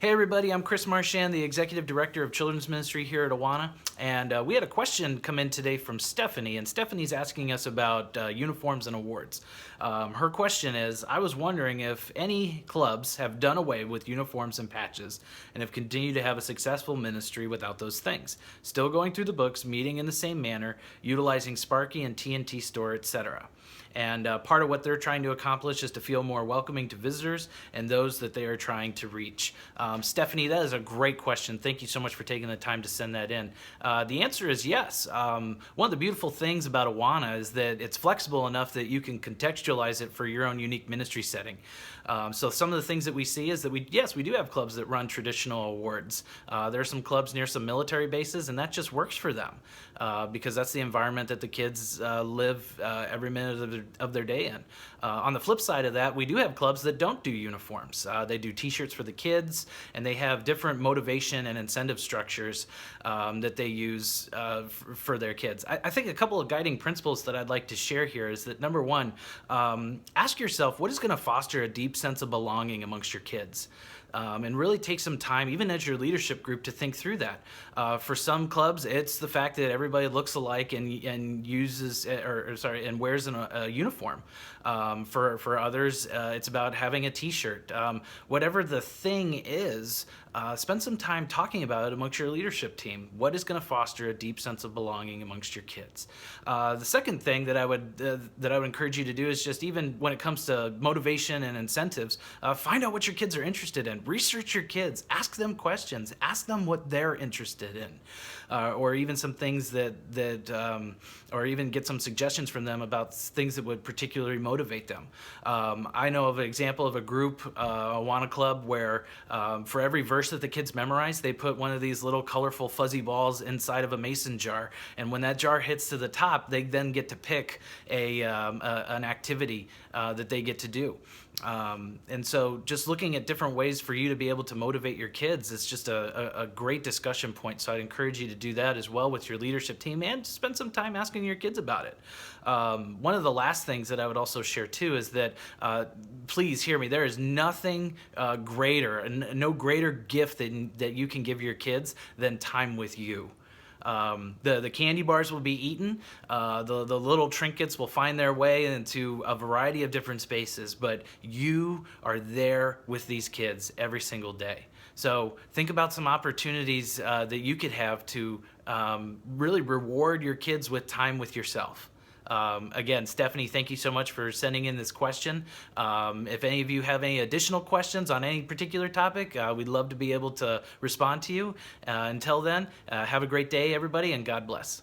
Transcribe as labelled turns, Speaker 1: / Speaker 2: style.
Speaker 1: Hey everybody, I'm Chris Marchand, the Executive Director of Children's Ministry here at Awana, and we had a question come in today from Stephanie, and Stephanie's asking us about uniforms and awards. Her question is, I was wondering if any clubs have done away with uniforms and patches and have continued to have a successful ministry without those things, still going through the books, meeting in the same manner, utilizing Sparky and T&T store, etc. And part of what they're trying to accomplish is to feel more welcoming to visitors and those that they are trying to reach. Stephanie, that is a great question. Thank you so much for taking the time to send that in. The answer is yes. One of the beautiful things about Awana is that it's flexible enough that you can contextualize it for your own unique ministry setting. So some of the things that we see is that we do have clubs that run traditional awards. There are some clubs near some military bases, and that just works for them because that's the environment that the kids live every minute of their day in. On the flip side of that, we do have clubs that don't do uniforms. They do t-shirts for the kids, and they have different motivation and incentive structures that they use for their kids. I think a couple of guiding principles that I'd like to share here is that, number one, ask yourself what is going to foster a deep sense of belonging amongst your kids. And really take some time, even as your leadership group, to think through that. For some clubs, it's the fact that everybody looks alike and uses, and wears a uniform. For others, it's about having a T-shirt. Whatever the thing is, spend some time talking about it amongst your leadership team. What is going to foster a deep sense of belonging amongst your kids? The second thing that I would encourage you to do is just, even when it comes to motivation and incentives, find out what your kids are interested in. Research your kids. Ask them questions. Ask them what they're interested in, or even some things or even get some suggestions from them about things that would particularly motivate them. I know of an example of a group, Awana Club, where for every verse that the kids memorize, they put one of these little colorful fuzzy balls inside of a mason jar, and when that jar hits to the top, they then get to pick an activity that they get to do. And so just looking at different ways for you to be able to motivate your kids is just a great discussion point. So I'd encourage you to do that as well with your leadership team, and spend some time asking your kids about it. One of the last things that I would also share too is that, please hear me, there is nothing greater, and no greater gift that you can give your kids than time with you. The candy bars will be eaten, the little trinkets will find their way into a variety of different spaces, but you are there with these kids every single day. So think about some opportunities that you could have to really reward your kids with time with yourself. Again, Stephanie, thank you so much for sending in this question. If any of you have any additional questions on any particular topic, we'd love to be able to respond to you. Until then, have a great day, everybody, and God bless.